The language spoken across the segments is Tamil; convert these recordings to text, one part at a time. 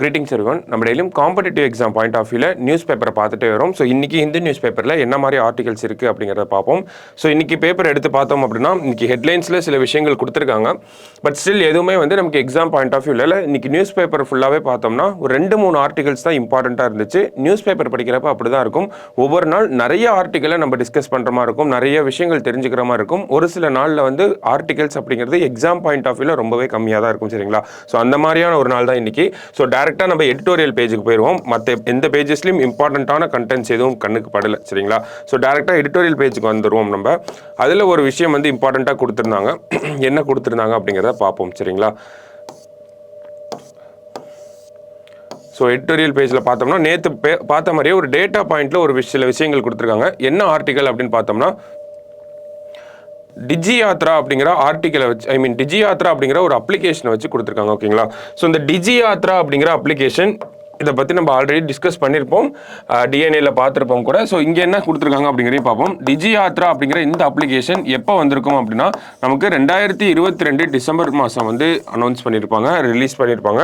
Greetings everyone. நம்ம டெய்லியும் காம்படிட்டிவ் எக்ஸாம் பாயிண்ட் ஆஃப் வியூல நியூஸ் பேப்பரை பார்த்துட்டே வரோம். ஸோ இன்னைக்கு இந்த நியூஸ் பேப்பரில் என்ன மாதிரி ஆர்டிகல்ஸ் இருக்குது அப்படிங்கிறத பார்ப்போம். ஸோ இன்னைக்கு பேப்பர் எடுத்து பார்த்தோம் அப்படின்னா இன்னைக்கு ஹெட்லைன்ஸில் சில விஷயங்கள் கொடுத்துருக்காங்க. பட் ஸ்டில் எதுவுமே நமக்கு எக்ஸாம் பாயிண்ட் ஆஃப் வியூவில் இன்னைக்கு நியூஸ் பேப்பர் ஃபுல்லாகவே பார்த்தோம்னா ஒரு 2-3 ஆர்டிகல்ஸ் தான் இம்பார்ட்டண்ட்டாக இருந்துச்சு. நியூஸ் பேப்பர் படிக்கிறப்ப அப்படி தான் இருக்கும். ஒவ்வொரு நாள் நிறைய ஆர்டிக்கலை நம்ம டிஸ்கஸ் பண்ணுற மாதிரி இருக்கும், நிறைய விஷயங்கள் தெரிஞ்சுக்கிற மாதிரி இருக்கும். ஒரு சில நாளில் ஆர்டிகல்ஸ் அப்படிங்கிறது எக்ஸாம் பாயிண்ட் ஆஃப் வியூவில் ரொம்பவே கம்மியாக தான் இருக்கும். சரிங்களா? ஸோ அந்த மாதிரியான ஒரு நாள் தான் இன்னைக்கு. ஸோ டேரெக்டாக நம்ம எடிட்டோரியல் பேஜுக்கு போயிடுவோம். மற்ற எந்த பேஜஸ்லையும் இம்பார்ட்டண்ட்டான கண்டென்ட்ஸ் எதுவும் கண்ணுக்கு படலை. சரிங்களா? ஸோ டேரெக்டாக எடிட்டோரியல் பேஜுக்கு வந்துடுவோம். நம்ம அதில் ஒரு விஷயம் இம்பார்ட்டண்ட்டாக கொடுத்துருந்தாங்க. என்ன கொடுத்துருந்தாங்க அப்படிங்கிறத பார்ப்போம். சரிங்களா? ஸோ எடிட்டோரியல் பேஜில் பார்த்தோம்னா நேற்று பார்த்த மாதிரியே ஒரு டேட்டா பாயிண்டில் ஒரு சில விஷயங்கள் கொடுத்துருக்காங்க. என்ன ஆர்டிக்கல் அப்படின்னு பார்த்தோம்னா டிஜியாத்ரா அப்படிங்கிற ஆர்டிக்கலை வச்சு டிஜியாத்ரா அப்படிங்கிற ஒரு அப்ளிகேஷனை வச்சு கொடுத்துருக்காங்க. ஓகேங்களா? ஸோ இந்த டிஜியாத்ரா அப்படிங்கிற அப்ளிகேஷன் இதை பற்றி நம்ம ஆல்ரெடி டிஸ்கஸ் பண்ணியிருப்போம், டிஎன்ஏல பார்த்துருப்போம் கூட. ஸோ இங்கே என்ன கொடுத்துருக்காங்க அப்படிங்கிறதையும் பார்ப்போம். டிஜியாத்ரா அப்படிங்கிற இந்த அப்ளிகேஷன் எப்போ வந்திருக்கும் அப்படின்னா நமக்கு 2022 டிசம்பர் மாதம் அனௌன்ஸ் பண்ணியிருப்பாங்க, ரிலீஸ் பண்ணியிருப்பாங்க.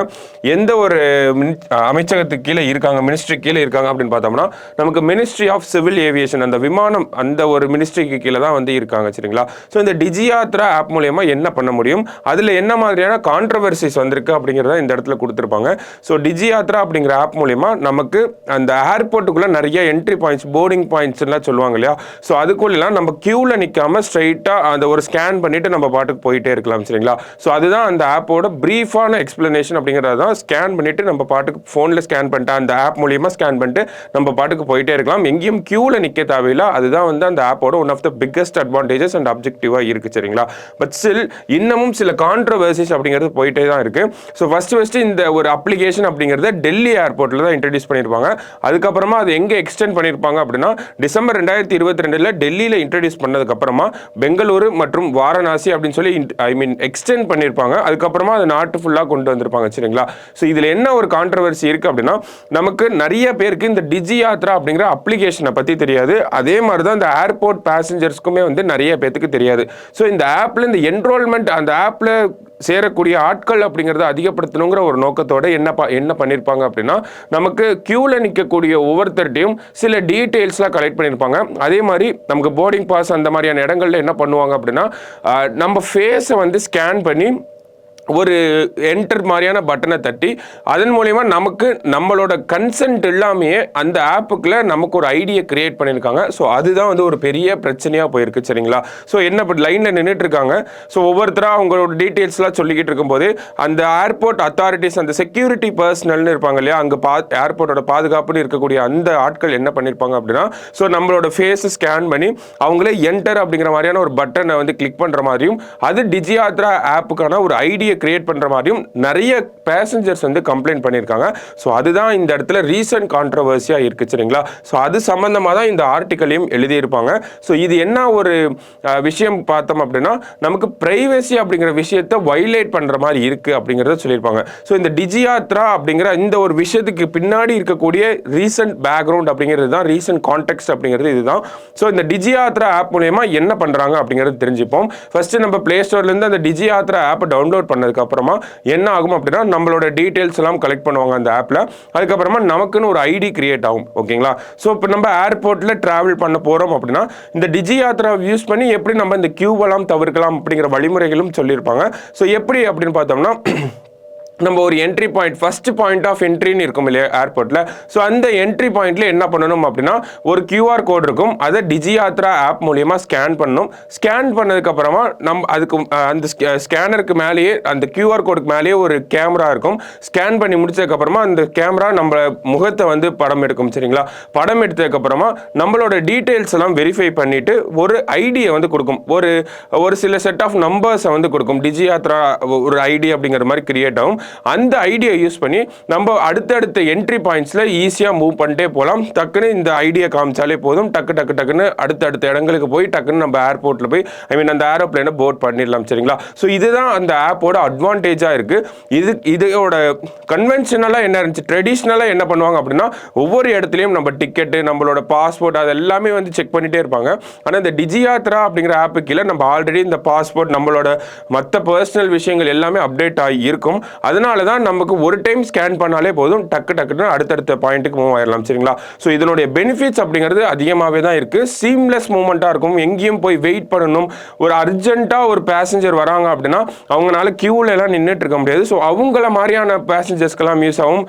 எந்த ஒரு அமைச்சகத்துக்கு கீழே இருக்காங்க, மினிஸ்ட்ரி கீழே இருக்காங்க அப்படின்னு பார்த்தோம்னா நமக்கு மினிஸ்ட்ரி ஆஃப் சிவில் ஏவியேஷன், அந்த விமானம், அந்த ஒரு மினிஸ்ட்ரிக்கு கீழே தான் இருக்காங்க. சரிங்களா? ஸோ இந்த டிஜியாத்ரா ஆப் மூலமா என்ன பண்ண முடியும், அதில் என்ன மாதிரியான கான்ட்ரவர்சிஸ் வந்திருக்கு அப்படிங்கிறத இந்த இடத்துல கொடுத்துருப்பாங்க. ஸோ டிஜியாத்ரா அப்படிங்கிற ஆப் மூலமா நமக்கு அந்த ஏர்போர்ட்டுக்குள்ள நிறைய என்ட்ரி பாயிண்ட்ஸ், போர்டிங் பாயிண்ட்ஸ் எல்லாம் சொல்லுவாங்க இல்லையா? ஸோ அதுக்குள்ளலாம் நம்ம கியூல நிற்காம ஸ்ட்ரைட்டா அந்த ஒரு ஸ்கேன் பண்ணிட்டு நம்ம பாட்டுக்கு போயிட்டே இருக்கலாம். சரிங்களா? ஸோ அதுதான் அந்த ஆப்போட பிரீஃபான எக்ஸ்பிளனேஷன் அப்படிங்கிறது தான். ஸ்கேன் பண்ணிட்டு நம்ம பாட்டுக்கு ஃபோனில் ஸ்கேன் பண்ணிட்டு அந்த ஆப் மூலியமா ஸ்கேன் பண்ணிட்டு நம்ம பாட்டுக்கு போயிட்டே இருக்கலாம், எங்கேயும் கியூல நிற்க தேவையில்லை. அதுதான் அந்த ஆப்போட one of the biggest advantages and அப்ஜெக்டிவா இருக்கு. சரிங்களா? பட் ஸ்டில் இன்னமும் சில கான்ட்ரவர்சிஸ் அப்படிங்கிறது போயிட்டே தான் இருக்கு. ஸோ ஃபர்ஸ்ட் இந்த ஒரு அப்ளிகேஷன் அப்படிங்கிறத டெல்லி ஏர்போர்ட்ல தான் இன்ட்ரோடியூஸ் பண்ணியிருப்பாங்க. அதுக்கப்புறமா அது எங்கே எக்ஸ்டெண்ட் பண்ணியிருப்பாங்க அப்படின்னா டிசம்பர் 2022 டெல்லியில் இன்ட்ரோடியூஸ் பண்ணதுக்கு அப்புறமா பெங்களூரு மற்றும் வாரணாசி அப்படின்னு சொல்லி எக்ஸ்டெண்ட் பண்ணியிருப்பாங்க. அதுக்கப்புறமா அது நாட்டு ஃபுல்லாக கொண்டு வந்திருப்பாங்க. சரிங்களா? ஸோ இதில் என்ன ஒரு கான்ட்ரவர்சி இருக்கு அப்படின்னா நமக்கு நிறைய பேருக்கு இந்த டிஜியாத்ரா அப்படிங்கிற அப்ளிகேஷனை பற்றி தெரியாது. அதே மாதிரி தான் இந்த ஏர்போர்ட் பேசஞ்சர்ஸ்க்குமே நிறைய பேருக்கு தெரியாது. ஸோ இந்த ஆப்ல இந்த என்ரோல்மெண்ட், அந்த ஆப்ல சேரக்கூடிய ஆட்கள் அப்படிங்கிறத அதிகப்படுத்தணுங்கிற ஒரு நோக்கத்தோட என்ன பண்ணியிருப்பாங்க அப்படின்னா நமக்கு கியூல நிற்கக்கூடிய ஒவ்வொருத்தர்ட்டையும் சில டீட்டெயில்ஸ்லாம் கலெக்ட் பண்ணியிருப்பாங்க. அதே மாதிரி நமக்கு போர்டிங் பாஸ் அந்த மாதிரியான இடங்கள்ல என்ன பண்ணுவாங்க அப்படின்னா நம்ம ஃபேஸை ஸ்கேன் பண்ணி ஒரு என்டர் மாதிரியான பட்டனை தட்டி அதன் மூலமா நமக்கு நம்மளோட கன்சென்ட் இல்லாமையே அந்த ஆப்புக்குள்ள நமக்கு ஒரு ஐடியை கிரியேட் பண்ணியிருக்காங்க. ஸோ அதுதான் ஒரு பெரிய பிரச்சனையா போயிருக்கு. சரிங்களா? ஸோ என்ன லைன்ல நின்றுட்டு இருக்காங்க. ஸோ ஒவ்வொருத்தரா அவங்களோட டீட்டெயில்ஸ்லாம் சொல்லிக்கிட்டு இருக்கும்போது அந்த ஏர்போர்ட் அத்தாரிட்டிஸ், அந்த செக்யூரிட்டி பர்சனல்னு இருப்பாங்க இல்லையா, அங்கே ஏர்போர்ட்டோட பாதுகாப்புன்னு இருக்கக்கூடிய அந்த ஆட்கள் என்ன பண்ணியிருப்பாங்க அப்படின்னா ஸோ நம்மளோட ஃபேஸை ஸ்கேன் பண்ணி அவங்களே என்டர் அப்படிங்கிற மாதிரியான ஒரு பட்டனை கிளிக் பண்ற மாதிரியும் அது டிஜியாத்ரா ஆப்புக்கான ஒரு ஐடியை கிரியேட் பண்ற மாதிரியும் நிறைய பேசஞ்சர்ஸ் கம்ப்ளைண்ட் பண்ணியிருக்காங்க. ஸோ அதுதான் இந்த இடத்துல ரீசன்ட் கான்ட்ரவர்சியா இருக்கு. சரிங்களா? ஸோ அது சம்பந்தமாக தான் இந்த ஆர்டிக்கலையும் எழுதியிருப்பாங்க. ஸோ இது என்ன ஒரு விஷயம் பார்த்தோம் அப்படின்னா நமக்கு பிரைவசி அப்படிங்கிற விஷயத்தை வைலேட் பண்ற மாதிரி இருக்கு அப்படிங்கிறத சொல்லியிருப்பாங்க. ஸோ இந்த டிஜியாத்ரா அப்படிங்கிற இந்த ஒரு விஷயத்துக்கு பின்னாடி இருக்கக்கூடிய ரீசன்ட் பேக்ரவுண்ட் அப்படிங்கிறது தான், ரீசன்ட் கான்டெக்ஸ்ட் அப்படிங்கிறது இதுதான். ஸோ இந்த டிஜியாத்ரா ஆப் மூலமா என்ன பண்றாங்க அப்படிங்கிறது தெரிஞ்சுப்போம். ஃபர்ஸ்ட் நம்ம பிளே ஸ்டோர்ல இருந்து அந்த டிஜியாத்ரா ஆப்பை டவுன்லோட் பண்ணதுக்கு அப்புறமா என்ன ஆகும் அப்படின்னா நம்மளோட டீடைல்ஸ் எல்லாம் கலெக்ட் பண்ணுவாங்க அந்த ஆப்ல. அதுக்கப்புறமா நமக்குன்னு ஒரு ஐடி கிரியேட் ஆகும். ஓகேங்களா? ஸோ இப்போ நம்ம ஏர்போர்ட்ல டிராவல் பண்ண போறோம் அப்படின்னா இந்த டிஜியாத்ரா யூஸ் பண்ணி எப்படி நம்ம இந்த கியூவெல்லாம் தவிர்க்கலாம் அப்படிங்கிற வழிமுறைகளும் சொல்லியிருப்பாங்க. ஸோ எப்படி அப்படின்னு பார்த்தோம்னா நம்ம ஒரு entry point, first point of என்ட்ரின்னு இருக்கும் இல்லையா ஏர்போர்ட்ல. ஸோ அந்த என்ட்ரி பாயிண்ட்ல என்ன பண்ணணும் அப்படின்னா ஒரு கியூஆர் கோட் இருக்கும், அதை டிஜியாத்ரா ஆப் மூலியமா ஸ்கேன் பண்ணணும். ஸ்கேன் பண்ணதுக்கு அப்புறமா அதுக்கு அந்த ஸ்கேனருக்கு மேலேயே, அந்த கியூஆர் கோடுக்கு மேலேயே ஒரு கேமரா இருக்கும். ஸ்கேன் பண்ணி முடிச்சதுக்கு அப்புறமா அந்த கேமரா நம்ம முகத்தை படம் எடுக்கும். சரிங்களா? படம் எடுத்ததுக்கு அப்புறமா நம்மளோட டீடைல்ஸ் எல்லாம் வெரிஃபை பண்ணிட்டு ஒரு ஐடியை கொடுக்கும், ஒரு சில செட் ஆஃப் நம்பர்ஸை கொடுக்கும். டிஜியாத்ரா ஒரு ஐடி அப்படிங்கிற மாதிரி கிரியேட் ஆகும். அந்த ஐடியா யூஸ் பண்ணி நம்ம அடுத்தடுத்த என்ட்ரி பாயிண்ட்ஸ்ல ஈஸியா மூவ் பண்ணிட்டே போகலாம். டக்குன்னு இந்த ஐடியா காமிச்சாலே போதும், டக்குன்னு அடுத்தடுத்த இடங்களுக்கு போய் டக்குன்னு நம்ம ஏர்போர்ட்ல போய் அந்த ஏரோப்ளேனை போர்ட் பண்ணிடலாம். சரிங்களா? ஸோ இதுதான் அந்த ஆப்போட அட்வான்டேஜா இருக்கு. இதோட கன்வென்ஷனலா என்ன இருந்துச்சு, ட்ரெடிஷ்னலா என்ன பண்ணுவாங்க அப்படின்னா ஒவ்வொரு இடத்துலையும் நம்ம டிக்கெட்டு, நம்மளோட பாஸ்போர்ட் அது எல்லாமே செக் பண்ணிட்டே இருப்பாங்க. ஆனால் இந்த டிஜியாத்ரா அப்படிங்கிற ஆப்பு கீழே நம்ம ஆல்ரெடி இந்த பாஸ்போர்ட், நம்மளோட மற்ற பர்சனல் விஷயங்கள் எல்லாமே அப்டேட் ஆகி இருக்கும். அதனால அதனால தான் நமக்கு ஒரு டைம் ஸ்கேன் பண்ணாலே போதும், டக்குன்னு அடுத்தடுத்த பாயிண்ட்டுக்கு மூவ் ஆயிடலாம். சரிங்களா? ஸோ இதனுடைய பெனிஃபிட்ஸ் அப்படிங்கிறது அதிகமாகவே தான் இருக்குது. சீம்லெஸ் மூவ்மெண்ட்டாக இருக்கும், எங்கேயும் போய் வெயிட் பண்ணணும். ஒரு அர்ஜென்ட்டாக ஒரு பேசஞ்சர் வராங்க அப்படின்னா அவங்களால கியூல எல்லாம் நின்றுட்டு இருக்க முடியாது. ஸோ அவங்கள மாதிரியான பேசஞ்சர்ஸ்க்கெல்லாம் யூஸ் ஆகும்.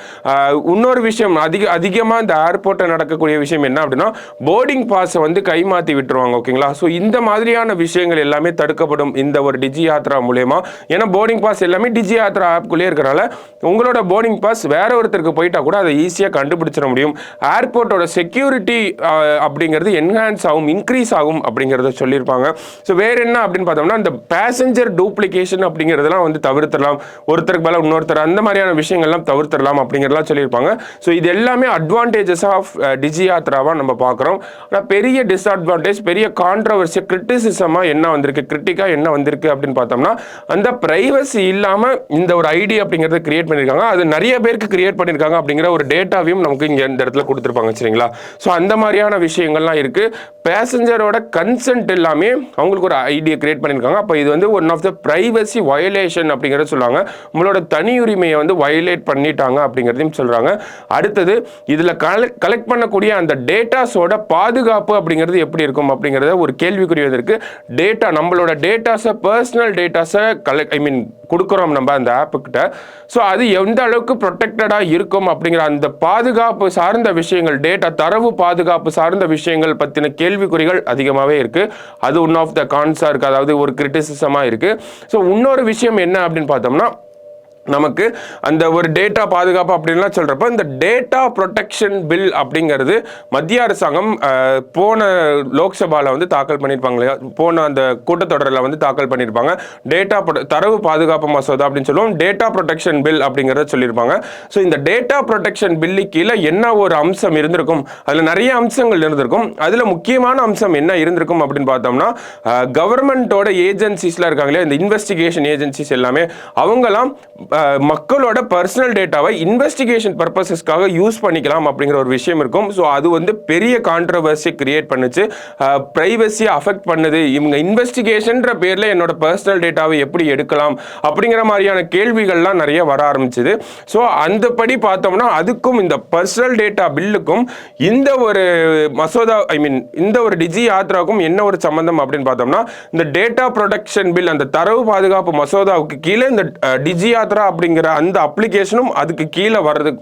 இன்னொரு விஷயம், அதிகமாக இந்த ஏர்போர்ட்டில் நடக்கக்கூடிய விஷயம் என்ன அப்படின்னா, போர்டிங் பாஸை வந்து கைமாற்றி விட்டுருவாங்க. ஓகேங்களா? ஸோ இந்த மாதிரியான விஷயங்கள் எல்லாமே தடுக்கப்படும் இந்த ஒரு டிஜி யாத்ரா மூலமா. ஏன்னா போர்டிங் பாஸ் எல்லாமே டிஜி யாத்ரா ஆப்குள்ளே இருக்கிறனால உங்களோட போர்டிங் பாஸ் வேற ஒருத்தருக்கு போயிட்டா கூட அதை ஈஸியாக கண்டுபிடிச்சிட முடியும். ஏர்போர்ட்டோட செக்யூரிட்டி அப்படிங்கிறது என்ஹான்ஸ் ஆகும், இன்க்ரீஸ் ஆகும் அப்படிங்கிறத சொல்லியிருப்பாங்க. ஸோ வேற என்ன அப்படின்னு பார்த்தோம்னா, இந்த பேசஞ்சர் டூப்ளிகேஷன் அப்படிங்கிறதெல்லாம் வந்து தவிர்த்திடலாம். ஒருத்தருக்கு மேலே இன்னொருத்தர் அந்த மாதிரியான விஷயங்கள்லாம் தவிர்த்திடலாம் அப்படிங்கிறதெல்லாம் சொல்லியிருப்பாங்க. ஸோ இது எல்லாமே அட்வான்டேஜஸ் ஆஃப் டிஜி யாத்ராவாக நம்ம பார்க்குறோம். ஆனால் பெரிய டிஸ்அட்வான்டேஜ், பெரிய கான்ட்ரவர்சி, கிரிட்டிசிசமாக என்ன வந்திருக்கு, கிரிட்டிக்காக என்ன வந்திருக்கு அப்படின்னு பார்த்தோம்னா, அந்த பிரைவசி இல்லாமல் இந்த ஒரு ஐடி அப்படிங்கிறத கிரியேட் பண்ணியிருக்காங்க. அது நிறைய பேருக்கு கிரியேட் பண்ணியிருக்காங்க அப்படிங்கிற ஒரு டேட்டாவையும் நமக்கு இங்கே இந்த இடத்துல கொடுத்துருப்பாங்க. சரிங்களா? ஸோ அந்த மாதிரியான விஷயங்கள்லாம் இருக்குது. பேசஞ்சரோட கன்சென்ட் எல்லாமே அவங்களுக்கு ஒரு ஐடியை கிரியேட் பண்ணியிருக்காங்க. அப்போ இது வந்து one of the privacy violation அப்படிங்கிறத சொல்லுவாங்க. உங்களோட தனி உரிமையை வந்து வயலேட் பண்ணிட்டாங்க அப்படிங்கிறதையும் சொல்கிறாங்க. அடுத்தது இதில் கலெக்ட் பண்ணக்கூடிய அந்த டேட்டாஸோட பாதுகாப்பு அப்படிங்கிறது எப்படி இருக்கும் அப்படிங்கிறத ஒரு கேள்விக்குரிய இருக்கு. டேட்டா, நம்மளோட டேட்டாஸை, பர்சனல் டேட்டாஸை கொடுக்குறோம் நம்ம அந்த ஆப்புக்கிட்ட. ஸோ அது எந்த அளவுக்கு ப்ரொடெக்டடாக இருக்கும் அப்படிங்கிற அந்த பாதுகாப்பு சார்ந்த விஷயங்கள், டேட்டா தரவு பாதுகாப்பு சார்ந்த விஷயங்கள் பற்றின கேள்விக்குறிகள் அதிகமாகவே இருக்குது. அது ஒன் ஆஃப் த கான்ஸாக இருக்குது, அதாவது ஒரு கிரிட்டிசிசமாக இருக்குது. ஸோ இன்னொரு விஷயம் என்ன அப்படின்னு பார்த்தோம்னா, நமக்கு அந்த ஒரு டேட்டா பாதுகாப்பு அப்படின்லாம் சொல்கிறப்ப இந்த டேட்டா ப்ரொடெக்ஷன் பில் அப்படிங்கிறது மத்திய அரசாங்கம் போன லோக்சபாவில் வந்து தாக்கல் பண்ணியிருப்பாங்க இல்லையா, போன அந்த கூட்டத்தொடரில் வந்து தாக்கல் பண்ணியிருப்பாங்க. டேட்டா தரவு பாதுகாப்பு மசோதா அப்படின்னு சொல்லுவோம், டேட்டா ப்ரொடெக்ஷன் பில் அப்படிங்கிறத சொல்லியிருப்பாங்க. ஸோ இந்த டேட்டா ப்ரொடெக்ஷன் பில்லு கீழே என்ன ஒரு அம்சம் இருந்திருக்கும், அதில் நிறைய அம்சங்கள் இருந்திருக்கும். அதில் முக்கியமான அம்சம் என்ன இருந்திருக்கும் அப்படின்னு பார்த்தோம்னா, கவர்மெண்ட்டோட ஏஜென்சிஸ்லாம் இருக்காங்க இல்லையா, இந்த இன்வெஸ்டிகேஷன் ஏஜென்சிஸ் எல்லாமே, அவங்களாம் மக்களோட பர்சனல் டேட்டாவை இன்வெஸ்டிகேஷன் பர்பஸஸ்க்காக யூஸ் பண்ணிக்கலாம் அப்படிங்கிற ஒரு விஷயம் இருக்கும். ஸோ அது வந்து பெரிய கான்ட்ரவர்சி கிரியேட் பண்ணுச்சு, பிரைவசியை அஃபெக்ட் பண்ணுது. இவங்க இன்வெஸ்டிகேஷன்ற பேரில் என்னோட பர்சனல் டேட்டாவை எப்படி எடுக்கலாம் அப்படிங்கிற மாதிரியான கேள்விகள்லாம் நிறைய வர ஆரம்பிச்சுது. ஸோ அந்தபடி பார்த்தோம்னா அதுக்கும் இந்த பர்சனல் டேட்டா பில்லுக்கும் இந்த ஒரு மசோதா, இந்த ஒரு டிஜி யாத்ராவுக்கும் என்ன ஒரு சம்பந்தம் அப்படின்னு பார்த்தோம்னா, இந்த டேட்டா ப்ரொடெக்ஷன் பில், அந்த தரவு பாதுகாப்பு மசோதாவுக்கு கீழே இந்த டிஜி யாத்ரா அப்படிங்கிற அந்த அப்ளிகேஷனும் அதுக்கு கீழே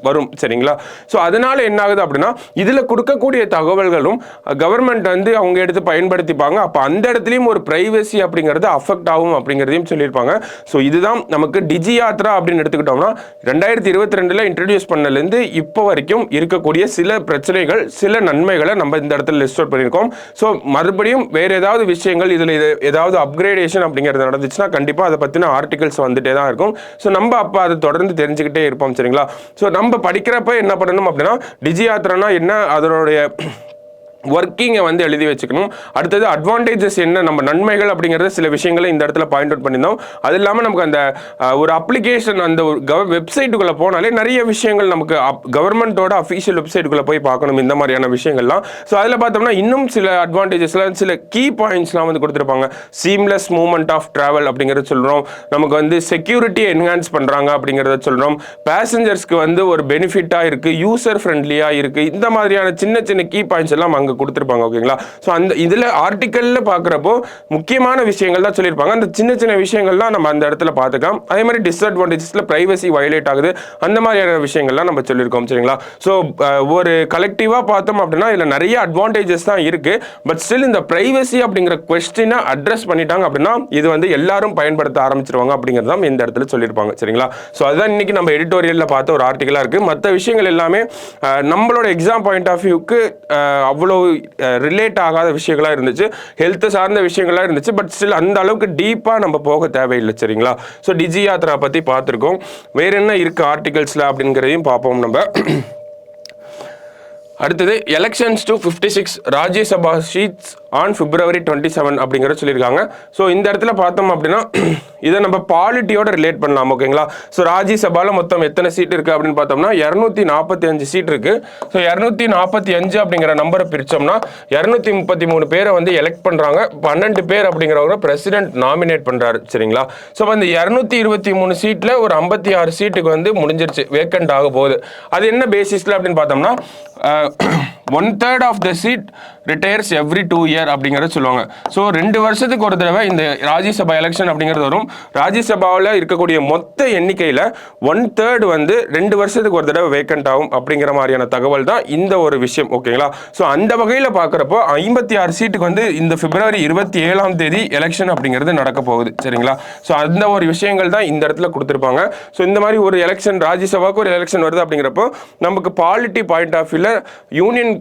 வரும். சரிங்களா? ஸோ அதனால என்ன ஆகுது அப்படின்னா, இதில் கொடுக்கக்கூடிய தகவல்களும் கவர்மெண்ட் வந்து அவங்க எடுத்து பயன்படுத்திப்பாங்க. அப்போ அந்த இடத்துலையும் ஒரு பிரைவசி அப்படிங்கிறது அஃபெக்ட் ஆகும் அப்படிங்கிறதையும் சொல்லியிருப்பாங்க. ஸோ இதுதான் நமக்கு டிஜி யாத்ரா அப்படின்னு எடுத்துக்கிட்டோம்னா 2022 இன்ட்ரடியூஸ் பண்ணலேருந்து இப்போ வரைக்கும் இருக்கக்கூடிய சில பிரச்சனைகள், சில நன்மைகளை நம்ம இந்த இடத்துல லிஸ்ட் அவுட் பண்ணியிருக்கோம். ஸோ மறுபடியும் வேறு ஏதாவது விஷயங்கள் இதில் ஏதாவது அப்கிரேடேஷன் அப்படிங்கிறது நடந்துச்சுன்னா கண்டிப்பாக அதை பற்றின ஆர்டிகல்ஸ் வந்துட்டே தான் இருக்கும். ஸோ நம்ம அப்போ அதை தொடர்ந்து தெரிஞ்சுக்கிட்டே இருப்போம். சரிங்களா? ஸோ நம்ம படிக்கிறப்ப என்ன பண்ணணும் அப்படின்னா, டிஜி யாத்ரானா என்ன, அதனுடைய ஒர்க்கிங்கை வந்து எழுதி வச்சுக்கணும். அடுத்தது அட்வான்டேஜஸ் என்ன, நம்ம நன்மைகள் அப்படிங்கிறத சில விஷயங்களை இந்த இடத்துல பாயிண்ட் அவுட் பண்ணியிருந்தோம். அது இல்லாமல் நமக்கு அந்த ஒரு அப்ளிகேஷன், அந்த ஒரு வெப்சைட்டுக்குள்ளே போனாலே நிறைய விஷயங்கள் நமக்கு கவர்மெண்ட்டோட அஃபீஷியல் வெப்சைட்டுக்குள்ளே போய் பார்க்கணும், இந்த மாதிரியான விஷயங்கள்லாம். ஸோ அதில் பார்த்தோம்னா இன்னும் சில அட்வான்டேஜஸ்லாம், சில கீ பாயிண்ட்ஸ்லாம் வந்து கொடுத்துருப்பாங்க. சீம்லெஸ் மூவ்மெண்ட் ஆஃப் ட்ராவல் அப்படிங்கிறத சொல்கிறோம். நமக்கு வந்து செக்யூரிட்டி என்ஹான்ஸ் பண்ணுறாங்க அப்படிங்கிறத சொல்கிறோம். பேசஞ்சர்ஸ்க்கு வந்து ஒரு பெனிஃபிட்டாக இருக்குது, யூசர் ஃப்ரெண்ட்லியாக இருக்குது. இந்த மாதிரியான சின்ன சின்ன கீ பாயிண்ட்ஸ் எல்லாம் அங்கே கொடுத்துருப்பாங்க. ஓகேங்களா? ஸோ அந்த இதில் ஆர்டிக்கலில் பார்க்குறப்போ முக்கியமான விஷயங்கள் தான் சொல்லியிருப்பாங்க. அந்த சின்ன சின்ன விஷயங்கள்லாம் நம்ம அந்த இடத்துல பார்த்துக்கலாம். அதே மாதிரி டிஸ்அட்வான்டேஜஸில் பிரைவசி வயலேட் ஆகுது, அந்த மாதிரியான விஷயங்கள்லாம் நம்ம சொல்லியிருக்கோம். சரிங்களா? ஸோ ஒரு கலெக்டிவாக பார்த்தோம் அப்படின்னா இதில் நிறைய அட்வான்டேஜஸ் தான் இருக்குது. பட் ஸ்டில் இந்த பிரைவசி அப்படிங்கிற கொஸ்டினை அட்ரஸ் பண்ணிட்டாங்க அப்படின்னா இது வந்து எல்லாரும் பயன்படுத்த ஆரம்பிச்சிருவாங்க அப்படிங்கிறது தான் இந்த இடத்துல சொல்லியிருப்பாங்க. சரிங்களா? ஸோ அதுதான் இன்னைக்கு நம்ம எடிட்டோரியலில் பார்த்த ஒரு ஆர்டிக்கலாக இருக்குது. மற்ற விஷயங்கள் எல்லாமே நம்மளோட எக்ஸாம் பாயிண்ட் ஆஃப் வியூக்கு அவ்வளோ ரிலேட் ஆகாத விஷயங்களாக இருந்துச்சு, ஹெல்த் சார்ந்த விஷயங்களாக இருந்துச்சு. பட் ஸ்டில் அந்த அளவுக்கு டீப்பாக நம்ம போக தேவையில்லை. சரிங்களா? ஸோ டிஜி யாத்ரா பற்றி பார்த்துருக்கோம். வேற என்ன இருக்குது ஆர்டிகல்ஸில் அப்படிங்கிறதையும் பார்ப்போம் நம்ம. அடுத்தது elections to 56 Rajya Sabha seats on February 27 அப்படிங்கிற சொல்லியிருக்காங்க. ஸோ இந்த இடத்துல பார்த்தோம் அப்படின்னா இதை நம்ம பாலிட்டியோட ரிலேட் பண்ணலாம். ஓகேங்களா? ஸோ ராஜ்யசபாவில் மொத்தம் எத்தனை சீட் இருக்குது அப்படின்னு பார்த்தோம்னா 245 சீட் இருக்குது. ஸோ 245 அப்படிங்கிற நம்பரை பிரித்தோம்னா 233 பேரை வந்து எலெக்ட் பண்ணுறாங்க. 12 பேர் அப்படிங்கிறவங்க பிரசிடென்ட் நாமினேட் பண்ணுறாரு. சரிங்களா? ஸோ அந்த 223 சீட்டில் ஒரு 56 சீட்டுக்கு வந்து முடிஞ்சிருச்சு, வேக்கண்ட் ஆக போகுது. அது என்ன பேசிஸில் அப்படின்னு பார்த்தோம்னா 1/3 of the seat retires every 2 year அப்படிங்கிறத சொல்லுவாங்க. ஸோ 2 வருஷத்துக்கு ஒரு தடவை இந்த ராஜ்யசபா எலெக்ஷன் அப்படிங்கிறது வரும். ராஜ்யசபாவில் இருக்கக்கூடிய மொத்த எண்ணிக்கையில் 1/3 வந்து 2 வருஷத்துக்கு ஒரு தடவை வேக்கண்ட் ஆகும் அப்படிங்கிற மாதிரியான தகவல் தான் இந்த ஒரு விஷயம். ஓகேங்களா? ஸோ அந்த வகையில் பார்க்குறப்போ 56 சீட்டுக்கு வந்து இந்த February 27 எலெக்ஷன் அப்படிங்கிறது நடக்க போகுது. சரிங்களா? ஸோ அந்த ஒரு விஷயங்கள் தான் இந்த இடத்துல கொடுத்துருப்பாங்க. ஸோ இந்த மாதிரி ஒரு எலெக்ஷன், ராஜ்யசபாவுக்கு ஒரு எலெக்ஷன் வருது அப்படிங்கிறப்போ நமக்கு பாலிட்டி பாயிண்ட் ஆஃப் வியூவில் யூனியன்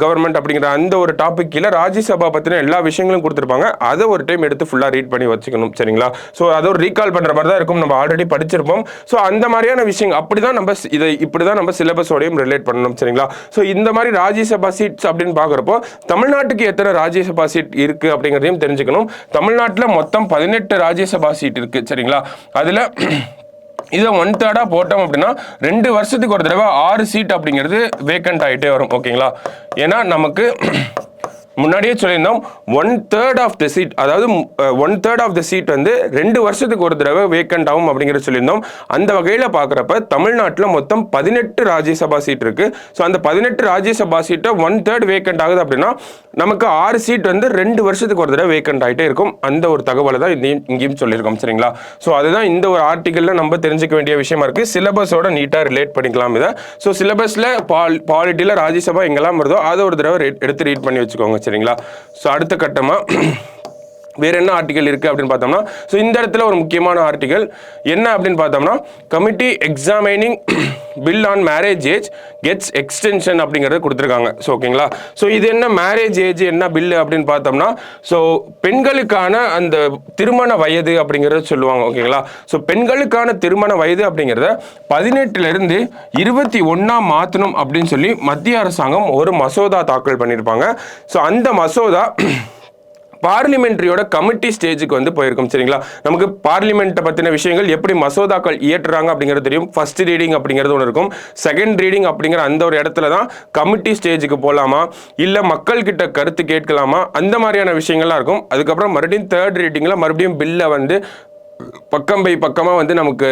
கவர்மெண்ட் அப்படிங்கிற அந்த ஒரு டாபிக் கீழே ராஜ்யசபா பற்றின எல்லா விஷயங்களும் கொடுத்துருப்பாங்க. அதை ஒரு டைம் எடுத்து ஃபுல்லாக ரீட் பண்ணி வச்சுக்கணும். சரிங்களா? ஸோ அதை ஒரு ரீகால் பண்ணுற மாதிரி தான் இருக்கும். நம்ம ஆல்ரெடி படிச்சிருப்போம். ஸோ அந்த மாதிரியான விஷயம் அப்படி தான் நம்ம இதை இப்படி தான் நம்ம சிலபஸோடையும் ரிலேட் பண்ணணும். சரிங்களா? ஸோ இந்த மாதிரி ராஜ்யசபா சீட்ஸ் அப்படின்னு பார்க்குறப்போ தமிழ்நாட்டுக்கு எத்தனை ராஜ்யசபா சீட் இருக்குது அப்படிங்கிறதையும் தெரிஞ்சுக்கணும். தமிழ்நாட்டில் மொத்தம் 18 ராஜ்யசபா சீட் இருக்குது. சரிங்களா? அதில் இதை 1/3 போட்டோம் அப்படின்னா 2 வருஷத்துக்கு ஒரு தடவை 6 சீட் அப்படிங்கிறது வேக்கண்ட் ஆகிட்டே வரும். ஓகேங்களா? ஏன்னா நமக்கு முன்னாடியே சொல்லியிருந்தோம் 1/3 ஆஃப் த சீட், அதாவது 1/3 ஆஃப் த சீட் வந்து 2 வருஷத்துக்கு ஒரு தடவை வேக்கண்ட் ஆகும் அப்படிங்கிறத சொல்லியிருந்தோம். அந்த வகையில் பார்க்குறப்ப தமிழ்நாட்டில் மொத்தம் 18 ராஜ்யசபா சீட் இருக்குது. ஸோ அந்த 18 ராஜ்யசபா சீட்டை 1/3 வேக்கண்ட் ஆகுது அப்படின்னா நமக்கு 6 சீட் வந்து 2 வருஷத்துக்கு ஒரு தடவை வேக்கண்ட் ஆகிட்டே இருக்கும். அந்த ஒரு தகவலை தான் இங்கேயும் சொல்லியிருக்கோம். சரிங்களா? ஸோ அதுதான் இந்த ஒரு ஆர்டிக்கலில் நம்ம தெரிஞ்சுக்க வேண்டிய விஷயமா இருக்குது. சிலபஸோட நீட்டாக ரிலேட் பண்ணிக்கலாம் இதை. ஸோ சிலபஸில் பாலிட்டியில் ராஜ்யசபா எங்கெல்லாம் வருதோ அதை ஒரு தடவை எடுத்து ரீட் பண்ணி வச்சுக்கோங்க. சரிங்களா? ஸோ அடுத்த கட்டமாக வேற என்ன ஆர்டிகல் இருக்குது அப்படின்னு பார்த்தோம்னா, ஸோ இந்த இடத்துல ஒரு முக்கியமான ஆர்டிகல் என்ன அப்படின்னு பார்த்தோம்னா, committee examining bill on marriage age gets extension அப்படிங்கிறத கொடுத்துருக்காங்க. ஸோ ஓகேங்களா? ஸோ இது என்ன மேரேஜ் ஏஜ் என்ன பில் அப்படின்னு பார்த்தோம்னா, ஸோ பெண்களுக்கான அந்த திருமண வயது அப்படிங்கிறத சொல்லுவாங்க. ஓகேங்களா? ஸோ பெண்களுக்கான திருமண வயது அப்படிங்கிறத 18லேருந்து 21 மாற்றணும் அப்படின்னு சொல்லி மத்திய அரசாங்கம் ஒரு மசோதா தாக்கல் பண்ணியிருப்பாங்க. ஸோ அந்த மசோதா பார்லிமெண்ட்ரியோட கமிட்டி ஸ்டேஜுக்கு வந்து போயிருக்கும். சரிங்களா? நமக்கு பார்லிமெண்ட்டை பற்றின விஷயங்கள் எப்படி மசோதாக்கள் இயற்றுறாங்க அப்படிங்கிறது தெரியும். ஃபர்ஸ்ட் ரீடிங் அப்படிங்கிறது ஒன்று இருக்கும். செகண்ட் ரீடிங் அப்படிங்கிற அந்த ஒரு இடத்துல தான் கமிட்டி ஸ்டேஜுக்கு போகலாமா, இல்லை மக்கள் கிட்ட கருத்து கேட்கலாமா, அந்த மாதிரியான விஷயங்கள்லாம் இருக்கும். அதுக்கப்புறம் மறுபடியும் தேர்ட் ரீடிங்கில் மறுபடியும் பில்லை வந்து பக்கம் பை பக்கமாக வந்து நமக்கு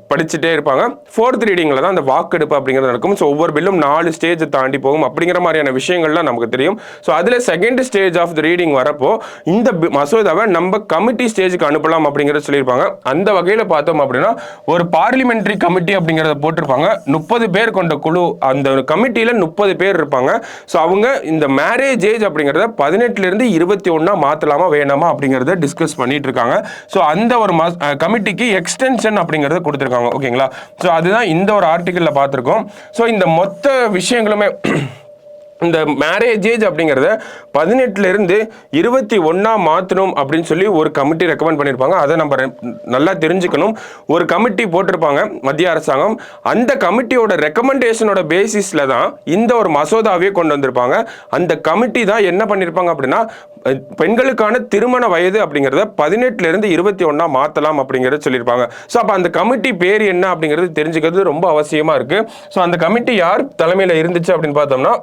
படிச்சுட்டே இருப்பாங்க. ஃபோர்த் ரீடிங்கில் தான் அந்த வாக்கெடுப்பு அப்படிங்கிறது நடக்கும். ஸோ ஒவ்வொரு பில்லும் 4 ஸ்டேஜை தாண்டி போகும் அப்படிங்கிற மாதிரியான விஷயங்கள்லாம் நமக்கு தெரியும். ஸோ அதில் second stage of the reading வரப்போ இந்த மசோதாவை நம்ம கமிட்டி ஸ்டேஜுக்கு அனுப்பலாம் அப்படிங்கிறத சொல்லியிருப்பாங்க. அந்த வகையில் பார்த்தோம் அப்படின்னா ஒரு பார்லிமெண்ட்ரி கமிட்டி அப்படிங்கிறத போட்டிருப்பாங்க. 30 பேர் கொண்ட குழு, அந்த கமிட்டியில் 30 பேர் இருப்பாங்க. ஸோ அவங்க இந்த மேரேஜ் ஏஜ் அப்படிங்கிறத 18லேருந்து 21 மாற்றலாமா வேணாமா அப்படிங்கிறத டிஸ்கஸ் பண்ணிட்டு இருக்காங்க. ஸோ அந்த ஒரு கமிட்டிக்கு எக்ஸ்டென்ஷன் அப்படிங்கிறத கொடுத்துருக்காங்க. ஓகேங்களா? ஸோ அதுதான் இந்த ஒரு ஆர்டிக்கலில் பார்த்துருக்கோம். ஸோ இந்த மொத்த விஷயங்களுமே இந்த மேரேஜ் ஏஜ் அப்படிங்கிறத 18லேருந்து 21 மாற்றணும் அப்படின்னு சொல்லி ஒரு கமிட்டி ரெக்கமெண்ட் பண்ணியிருப்பாங்க. அதை நம்ம நல்லா தெரிஞ்சுக்கணும். ஒரு கமிட்டி போட்டிருப்பாங்க மத்திய அரசாங்கம். அந்த கமிட்டியோட ரெக்கமெண்டேஷனோட பேசிஸில் தான் இந்த ஒரு மசோதாவே கொண்டு வந்திருப்பாங்க. அந்த கமிட்டி தான் என்ன பண்ணியிருப்பாங்க அப்படின்னா பெண்களுக்கான திருமண வயது அப்படிங்கிறத 18லேருந்து 21 மாற்றலாம் அப்படிங்கிறத சொல்லியிருப்பாங்க. ஸோ அப்போ அந்த கமிட்டி பேர் என்ன அப்படிங்கிறது தெரிஞ்சுக்கிறது ரொம்ப அவசியமாக இருக்குது. ஸோ அந்த கமிட்டி யார் தலைமையில் இருந்துச்சு அப்படின்னு பார்த்தோம்னா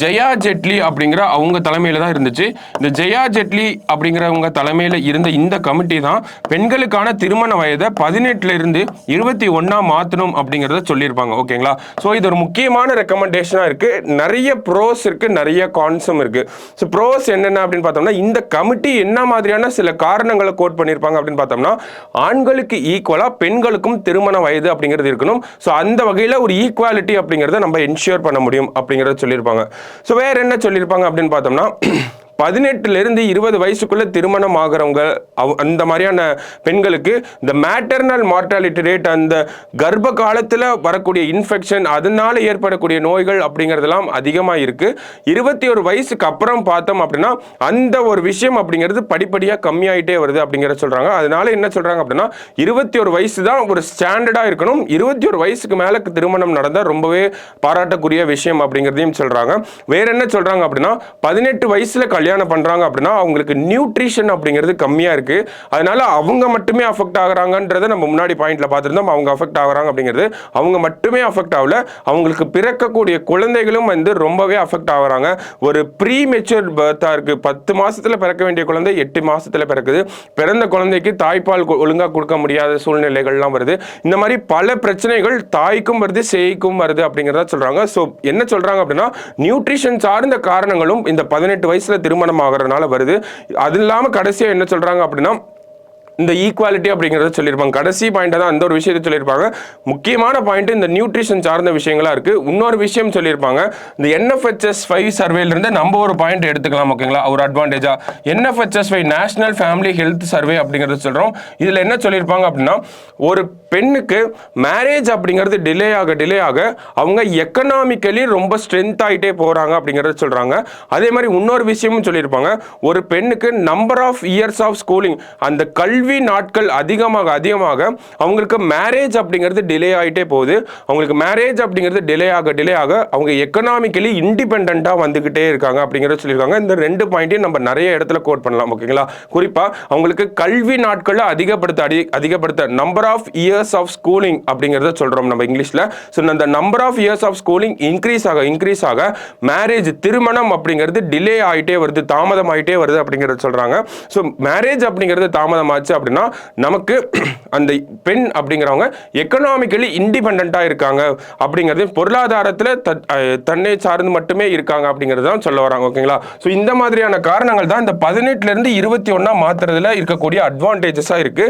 ஜெயா ஜெட்லி அப்படிங்கிற அவங்க தலைமையில் தான் இருந்துச்சு. இந்த ஜெயா ஜெட்லி அப்படிங்கிறவங்க தலைமையில் இருந்த இந்த கமிட்டி தான் பெண்களுக்கான திருமண வயதை 18லேருந்து 21 மாற்றணும் அப்படிங்கிறத சொல்லியிருப்பாங்க. ஓகேங்களா? ஸோ இது ஒரு முக்கியமான ரெக்கமெண்டேஷனாக இருக்குது. நிறைய ப்ரோஸ் இருக்குது, நிறைய கான்ஸும் இருக்குது. ஸோ ப்ரோஸ் என்னென்ன அப்படின்னு பார்த்தோம்னா இந்த கமிட்டி என்ன மாதிரியான சில காரணங்களை கோட் பண்ணியிருப்பாங்க அப்படின்னு பார்த்தோம்னா ஆண்களுக்கு ஈக்குவலாக பெண்களுக்கும் திருமண வயது அப்படிங்கிறது இருக்கணும். ஸோ அந்த வகையில் ஒரு ஈக்குவாலிட்டி அப்படிங்கிறத நம்ம என்ஷூர் பண்ண முடியும் அப்படிங்கிறத சொல்லியிருப்பாங்க. ஸோ வேற என்ன சொல்லியிருப்பாங்க அப்படின்னு பார்த்தோம்னா 18லிருந்து 20 வயசுக்குள்ள திருமணம் ஆகிறவங்க அந்த மாதிரியான பெண்களுக்கு இந்த மேட்டர்னல் மார்டாலிட்டி ரேட், அந்த கர்ப்ப காலத்தில் வரக்கூடிய இன்ஃபெக்ஷன், அதனால ஏற்படக்கூடிய நோய்கள் அப்படிங்கிறதெல்லாம் அதிகமாக இருக்கு. 21 வயசுக்கு அப்புறம் பார்த்தோம் அப்படின்னா அந்த ஒரு விஷயம் அப்படிங்கிறது படிப்படியாக கம்மியாயிட்டே வருது அப்படிங்கிற சொல்றாங்க. அதனால என்ன சொல்றாங்க அப்படின்னா 21 வயசு தான் ஒரு ஸ்டாண்டர்டா இருக்கணும். 21 வயசுக்கு மேல திருமணம் நடந்தால் ரொம்பவே பாராட்டக்கூடிய விஷயம் அப்படிங்கிறதையும் சொல்றாங்க. வேற என்ன சொல்றாங்க அப்படின்னா 18 வயசுல கல்யாணம் பண்றாங்க அப்படின்னா அவங்களுக்கு நியூட்ரிஷன் அப்படிங்கிறது கம்மியா இருக்கு. அதனால அவங்க மட்டுமே அஃபெக்ட் ஆகுறாங்கன்றதை நம்ம முன்னாடி பாயிண்ட்ல பார்த்துருந்தோம். அவங்க அஃபெக்ட் ஆகுறாங்க அப்படிங்கிறது அவங்க மட்டுமே அஃபெக்ட் ஆகல, அவங்களுக்கு பிறக்கக்கூடிய குழந்தைகளும் வந்து ரொம்பவே அஃபெக்ட் ஆகுறாங்க. ஒரு ப்ரீ மெச்சூர் பர்த்தா இருக்கு. 10 மாசத்துல பிறக்க வேண்டிய குழந்தை 8 மாசத்துல பிறக்குது. பிறந்த குழந்தைக்கு தாய்ப்பால் ஒழுங்கா கொடுக்க முடியாத சூழ்நிலைகள்லாம் வருது. இந்த மாதிரி பல பிரச்சனைகள் தாய்க்கும் வருது, சேய்க்கும் வருது அப்படிங்கிறத சொல்றாங்க. ஸோ என்ன சொல்றாங்க அப்படின்னா நியூட்ரிஷன் சார்ந்த காரணங்களும் இந்த 18 வயசுல திருமணம் ஆகிறதுனால வருது. அது இல்லாமல் கடைசியாக என்ன சொல்றாங்க அப்படின்னா இந்த ஈக்குவாலிட்டி அப்படிங்கிறத சொல்லியிருப்பாங்க. கடைசி பாயிண்ட் தான் அந்த ஒரு விஷயத்தை சொல்லியிருப்பாங்க. முக்கியமான பாயிண்ட் இந்த நியூட்ரிஷன் சார்ந்த விஷயங்களா இருக்கு. இன்னொரு விஷயம் சொல்லியிருப்பாங்க, இந்த NFHS 5 சர்வேல நம்ம ஒரு பாயிண்ட் எடுத்துக்கலாம். ஓகேங்களா, ஒரு அட்வான்டேஜா NFHS 5 national family health survey அப்படிங்கிறது சொல்றோம். இதுல என்ன சொல்லியிருப்பாங்க அப்படின்னா ஒரு பெண்ணுக்கு மேரேஜ் அப்படிங்கிறது டிலே ஆக அவங்க எக்கனாமிக்கலி ரொம்ப ஸ்ட்ரென்த் ஆகிட்டே போறாங்க அப்படிங்கிறத சொல்றாங்க. அதே மாதிரி இன்னொரு விஷயமும் சொல்லியிருப்பாங்க, ஒரு பெண்ணுக்கு number of years of schooling, அந்த கல்வி நாட்கள் அதிகமாக அவங்களுக்கு மேரேஜ் அப்படிங்கிறது டிலே ஆகிட்டே போகுது. அவங்களுக்கு மேரேஜ் அப்படிங்கிறது டிலே ஆக அவங்க எக்கனாமிக்கலி இண்டிபெண்டா வந்துகிட்டே இருக்காங்க அப்படிங்கிறத சொல்லியிருக்காங்க. இந்த 2 பாயிண்ட்டையும் நம்ம நிறைய இடத்துல கோட் பண்ணலாம். ஓகேங்களா, குறிப்பா அவங்களுக்கு கல்வி நாட்களை அதிகப்படுத்த number of years of schooling அப்படிங்கிறத சொல்றோம் நம்ம இங்கிலீஷ்ல. ஸோ அந்த number of years of schooling increase ஆக மேரேஜ் திருமணம் அப்படிங்கிறது டிலே ஆகிட்டே வருது, தாமதம் ஆகிட்டே வருது அப்படிங்கிறத சொல்றாங்க. ஸோ மேரேஜ் அப்படிங்கிறது தாமதமாச்சு அப்படின்னா நமக்கு அந்த பெண் அப்படிங்கிறவங்க எக்கனாமிக்கலி இண்டிபெண்டா இருக்காங்க அப்படிங்கிறது, பொருளாதாரத்தில் தன்னை சார்ந்து மட்டுமே இருக்காங்க அப்படிங்கிறது தான் சொல்ல வராங்க. ஓகேங்களா, ஸோ இந்த மாதிரியான காரணங்கள் தான் இந்த 18லேருந்து 21 மாத்துறதுல இருக்கக்கூடிய அட்வான்டேஜஸா இருக்கு.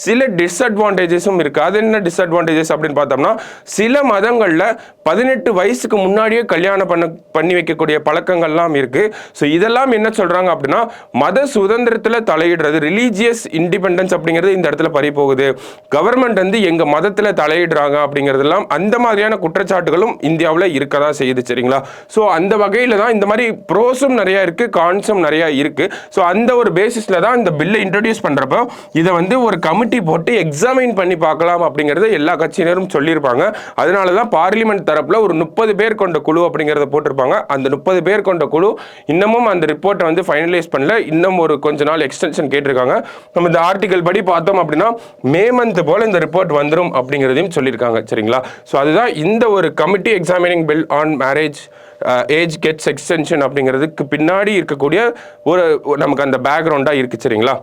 சில டிஸ்அட்வான்டேஜஸும் இருக்கு. அது என்ன டிஸ்அட்வான்டேஜஸ் அப்படின்னு பார்த்தோம்னா சில மதங்கள்ல 18 வயசுக்கு முன்னாடியே கல்யாணம் பண்ணி வைக்கக்கூடிய பழக்கங்கள்லாம் இருக்கு. ஸோ இதெல்லாம் என்ன சொல்றாங்க அப்படின்னா மத சுதந்திரத்தில் தலையிடுறது, ரிலீஜியஸ் இண்டிபெண்டன்ஸ் அப்படிங்கிறது இந்த இடத்துல பறி போகுது. கவர்மெண்ட் வந்து எங்க மதத்தில் தலையிடுறாங்க அப்படிங்கிறதெல்லாம் அந்த மாதிரியான குற்றச்சாட்டுகளும் இந்தியாவில் இருக்கதான் செய்யுது. சரிங்களா, ஸோ அந்த வகையில் தான் இந்த மாதிரி ப்ரோஸும் நிறைய இருக்கு, கான்ஸும் நிறைய இருக்கு. ஸோ அந்த ஒரு பேசிஸ்ல தான் இந்த பில்லை இன்ட்ரடியூஸ் பண்றப்போ இதை வந்து ஒரு கமிட்டி போட்டு எக்ஸாமின் பண்ணி பார்க்கலாம் அப்படிங்கிறத எல்லா கட்சியினரும் சொல்லியிருப்பாங்க. அதனால தான் பார்லிமெண்ட் தரப்புல ஒரு 30 பேர் கொண்ட குழு அப்படிங்கிறத போட்டிருப்பாங்க. அந்த 30 பேர் கொண்ட குழு இன்னமும் அந்த ரிப்போர்ட்டை வந்து ஃபைனலைஸ் பண்ணல. இன்னும் ஒரு கொஞ்ச நாள் எக்ஸ்டென்ஷன் கேட்டிருக்காங்க. நம்ம இந்த ஆர்டிகல் படி பார்த்தோம் அப்படின்னா மே மந்த் போல இந்த ரிப்போர்ட் வந்துடும் அப்படிங்கிறதையும் சொல்லியிருக்காங்க. சரிங்களா, ஸோ அதுதான் இந்த ஒரு committee examining bill on marriage age gets extension அப்படிங்கிறதுக்கு பின்னாடி இருக்கக்கூடிய ஒரு நமக்கு அந்த பேக்ரவுண்டாக இருக்கு. சரிங்களா,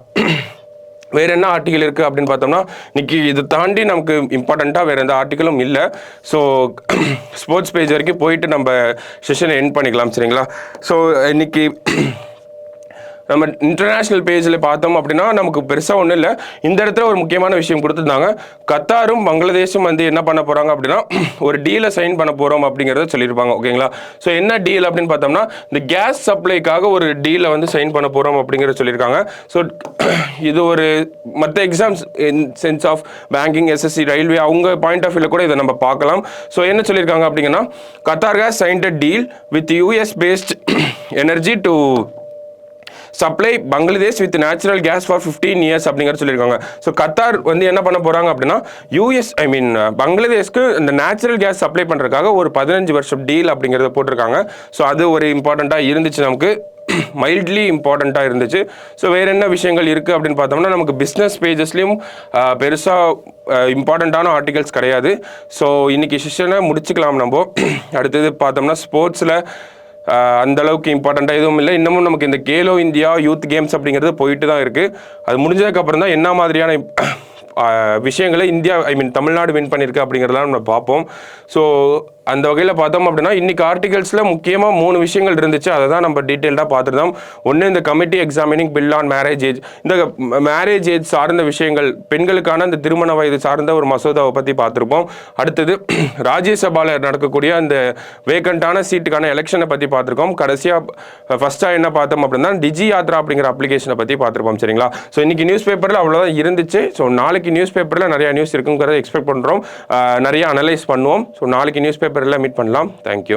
வேற என்ன ஆர்டிகல் இருக்கு அப்படின்னு பார்த்தோம்னா இன்னைக்கு இது தாண்டி நமக்கு இம்பார்ட்டண்ட்டாக வேற எந்த ஆர்டிகலும் இல்லை. ஸோ ஸ்போர்ட்ஸ் பேஜ் வரைக்கும் போயிட்டு நம்ம செஷனை எண்ட் பண்ணிக்கலாம். சரிங்களா, ஸோ இன்னைக்கு நம்ம இன்டர்நேஷ்னல் பேஜில் பார்த்தோம் அப்படின்னா நமக்கு பெருசாக ஒன்றும் இல்லை. இந்த இடத்துல ஒரு முக்கியமான விஷயம் கொடுத்துருந்தாங்க. கத்தாரும் பங்களாதேஷும் வந்து என்ன பண்ண போகிறாங்க அப்படின்னா ஒரு டீலை சைன் பண்ண போகிறோம் அப்படிங்கிறத சொல்லியிருப்பாங்க. ஓகேங்களா, ஸோ என்ன டீல் அப்படின்னு பார்த்தோம்னா இந்த கேஸ் சப்ளைக்காக ஒரு டீலை வந்து சைன் பண்ண போகிறோம் அப்படிங்கிறத சொல்லியிருக்காங்க. ஸோ இது ஒரு மற்ற exams in sense of banking, SSC, railway அவங்க பாயிண்ட் ஆஃப் வியூவில் கூட இதை நம்ம பார்க்கலாம். ஸோ என்ன சொல்லியிருக்காங்க அப்படிங்கன்னா Qatar has signed a deal with US based energy to supply Bangladesh with natural gas for 15 years அப்படிங்கிற சொல்லியிருக்காங்க. ஸோ கத்தார் வந்து என்ன பண்ண போகிறாங்க அப்படின்னா பங்களாதேஷ்க்கு இந்த நேச்சுரல் கேஸ் சப்ளை பண்ணுறதுக்காக ஒரு 15 வருஷம் டீல் அப்படிங்கிறத போட்டிருக்காங்க. ஸோ அது ஒரு இம்பார்ட்டண்ட்டாக இருந்துச்சு, நமக்கு மைல்ட்லி இம்பார்ட்டண்ட்டாக இருந்துச்சு. ஸோ வேறு என்ன விஷயங்கள் இருக்குது அப்படின்னு பார்த்தோம்னா நமக்கு பிஸ்னஸ் பேஜஸ்லேயும் பெருசாக இம்பார்ட்டண்ட்டான ஆர்டிகல்ஸ் கிடையாது. ஸோ இன்றைக்கி செஷனை முடிச்சுக்கலாம். நம்ம அடுத்தது பார்த்தோம்னா ஸ்போர்ட்ஸில் அந்த அளவுக்கு இம்பார்ட்டண்ட்டாக எதுவும் இல்லை. இன்னமும் நமக்கு இந்த கேலோ இந்தியா யூத் கேம்ஸ் அப்படிங்கிறது போயிட்டு தான் இருக்குது. அது முடிஞ்சதுக்கப்புறம் தான் என்ன மாதிரியான விஷயங்களை இந்தியா தமிழ்நாடு வின் பண்ணியிருக்கு அப்படிங்கிறதெல்லாம் நம்ம பார்ப்போம். ஸோ அந்த வகையில் பார்த்தோம் அப்படின்னா இன்னைக்கு ஆர்டிகல்ஸில் முக்கியமாக 3 விஷயங்கள் இருந்துச்சு. அதை தான் நம்ம டீட்டெயில்டாக பார்த்துருந்தோம். ஒன்று இந்த committee examining bill on marriage age, இந்த மேரேஜ் ஏஜ் சார்ந்த விஷயங்கள், பெண்களுக்கான இந்த திருமண வயது சார்ந்த ஒரு மசோதாவை பற்றி பார்த்துருப்போம். அடுத்தது ராஜ்யசபாவில் நடக்கக்கூடிய அந்த வேக்கண்டான சீட்டுக்கான எலெக்ஷனை பற்றி பார்த்துருக்கோம். கடைசியாக ஃபஸ்ட்டாக என்ன பார்த்தோம் அப்படின்னா டிஜி யாத்ரா அப்படிங்கிற அப்ளிகேஷனை பற்றி பார்த்துருப்போம். சரிங்களா? ஸோ இன்னைக்கு நியூஸ் பேப்பரில் அவ்வளோதான் இருந்துச்சு. ஸோ நாளைக்கு நியூஸ் பேப்பரில் நிறையா நியூஸ் இருக்குங்கிறத எக்ஸ்பெக்ட் பண்ணுறோம். நிறைய அனலைஸ் பண்ணுவோம். ஸோ நாளைக்கு நியூஸ் பேப்பரில் மீட் பண்ணலாம். தேங்க்யூ.